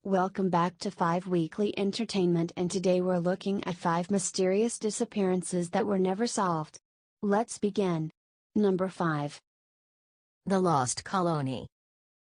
Welcome back to 5 Weekly Entertainment, and today we're looking at 5 mysterious disappearances that were never solved. Let's begin. Number 5. The Lost Colony.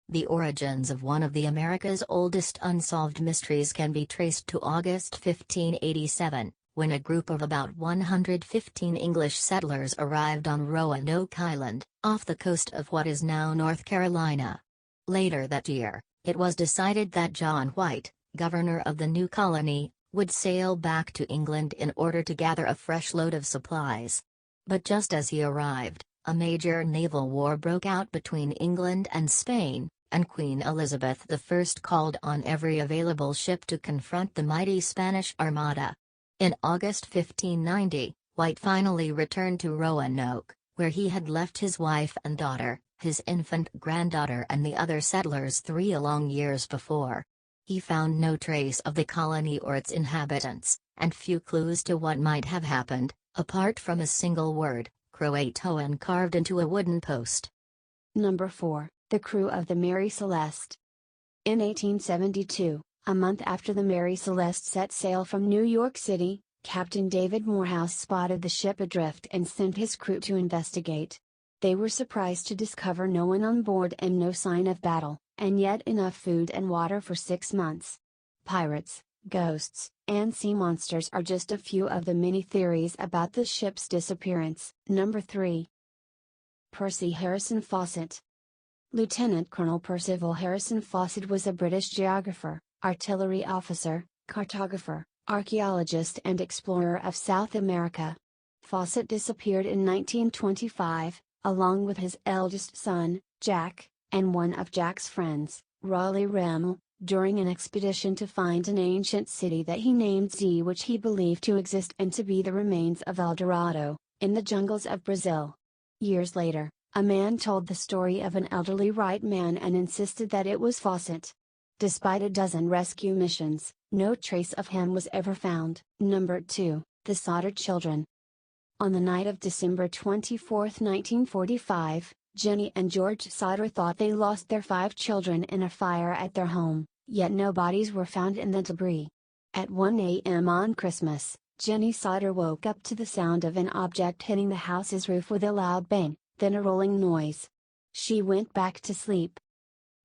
The origins of one of the America's oldest unsolved mysteries can be traced to August 1587, when a group of about 115 English settlers arrived on Roanoke Island, off the coast of what is now North Carolina. Later that year, it was decided that John White, governor of the new colony, would sail back to England in order to gather a fresh load of supplies. But just as he arrived, a major naval war broke out between England and Spain, and Queen Elizabeth I called on every available ship to confront the mighty Spanish Armada. In August 1590, White finally returned to Roanoke, where he had left his wife and daughter, his infant granddaughter and the other settlers 3 long years before. He found no trace of the colony or its inhabitants, and few clues to what might have happened, apart from a single word, Croatoan, carved into a wooden post. Number 4. The crew of the Mary Celeste. In 1872, a month after the Mary Celeste set sail from New York City, Captain David Morehouse spotted the ship adrift and sent his crew to investigate. They were surprised to discover no one on board and no sign of battle, and yet enough food and water for 6 months. Pirates, ghosts, and sea monsters are just a few of the many theories about the ship's disappearance. Number 3. Percy Harrison Fawcett. Lieutenant Colonel Percival Harrison Fawcett was a British geographer, artillery officer, cartographer, archaeologist and explorer of South America. Fawcett disappeared in 1925, along with his eldest son, Jack, and one of Jack's friends, Raleigh Remmel, during an expedition to find an ancient city that he named Z, which he believed to exist and to be the remains of El Dorado, in the jungles of Brazil. Years later, a man told the story of an elderly white man and insisted that it was Fawcett. Despite a dozen rescue missions, no trace of him was ever found. Number 2. The Sodder Children. On the night of December 24, 1945, Jenny and George Sodder thought they lost their 5 children in a fire at their home, yet no bodies were found in the debris. At 1 a.m. on Christmas, Jenny Sodder woke up to the sound of an object hitting the house's roof with a loud bang, then a rolling noise. She went back to sleep.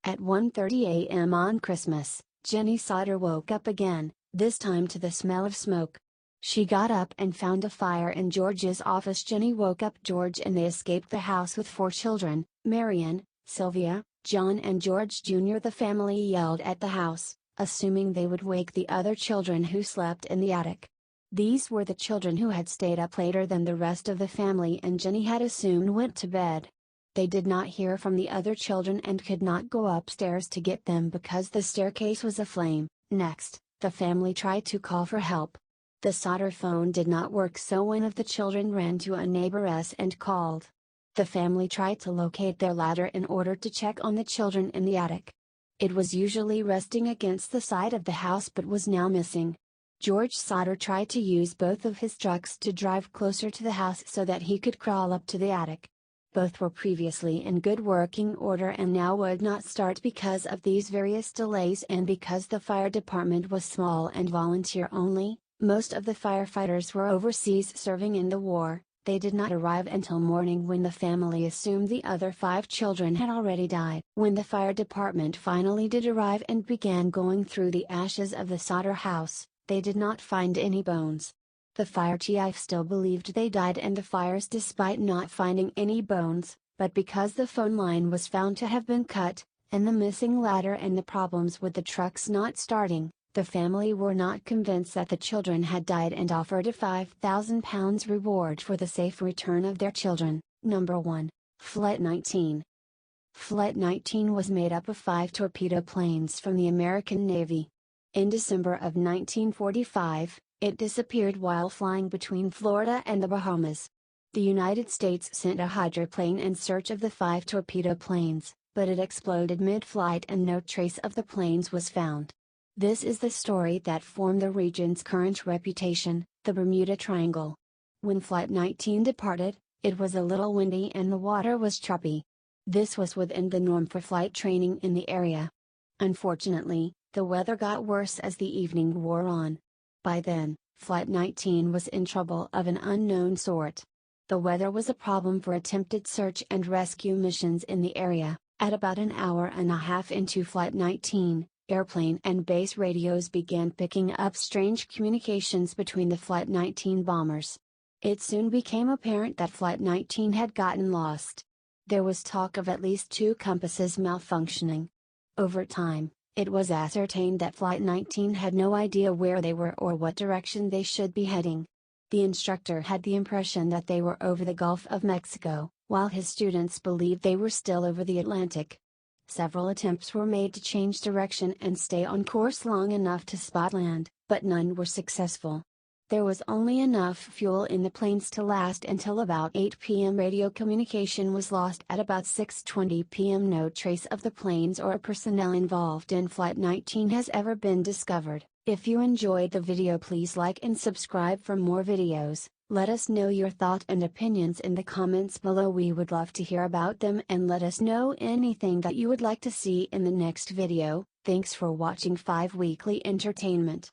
At 1:30 a.m. on Christmas, Jenny Sodder woke up again, this time to the smell of smoke. She got up and found a fire in George's office. Jenny woke up George and they escaped the house with 4 children, Marion, Sylvia, John and George Jr. The family yelled at the house, assuming they would wake the other children who slept in the attic. These were the children who had stayed up later than the rest of the family and Jenny had assumed went to bed. They did not hear from the other children and could not go upstairs to get them because the staircase was aflame. Next, the family tried to call for help. The Sodder phone did not work, so one of the children ran to a neighbor's and called. The family tried to locate their ladder in order to check on the children in the attic. It was usually resting against the side of the house but was now missing. George Sodder tried to use both of his trucks to drive closer to the house so that he could crawl up to the attic. Both were previously in good working order and now would not start because of these various delays and because the fire department was small and volunteer only. Most of the firefighters were overseas serving in the war. They did not arrive until morning when the family assumed the other 5 children had already died. When the fire department finally did arrive and began going through the ashes of the Sodder house, they did not find any bones. The fire chief still believed they died in the fires despite not finding any bones, but because the phone line was found to have been cut, and the missing ladder and the problems with the trucks not starting, the family were not convinced that the children had died and offered a £5,000 reward for the safe return of their children. Number 1. Flight 19. Flight 19 was made up of 5 torpedo planes from the American Navy. In December of 1945, it disappeared while flying between Florida and the Bahamas. The United States sent a hydroplane in search of the 5 torpedo planes, but it exploded mid-flight and no trace of the planes was found. This is the story that formed the region's current reputation, the Bermuda Triangle. When Flight 19 departed, it was a little windy and the water was choppy. This was within the norm for flight training in the area. Unfortunately, the weather got worse as the evening wore on. By then, Flight 19 was in trouble of an unknown sort. The weather was a problem for attempted search and rescue missions in the area. At about an hour and a half into Flight 19, airplane and base radios began picking up strange communications between the Flight 19 bombers. It soon became apparent that Flight 19 had gotten lost. There was talk of at least 2 compasses malfunctioning. Over time, it was ascertained that Flight 19 had no idea where they were or what direction they should be heading. The instructor had the impression that they were over the Gulf of Mexico, while his students believed they were still over the Atlantic. Several attempts were made to change direction and stay on course long enough to spot land, but none were successful. There was only enough fuel in the planes to last until about 8 p.m. Radio communication was lost at about 6:20 p.m. No trace of the planes or personnel involved in Flight 19 has ever been discovered. If you enjoyed the video, please like and subscribe for more videos. Let us know your thoughts and opinions in the comments below. We would love to hear about them, and let us know anything that you would like to see in the next video. Thanks for watching 5 Weekly Entertainment.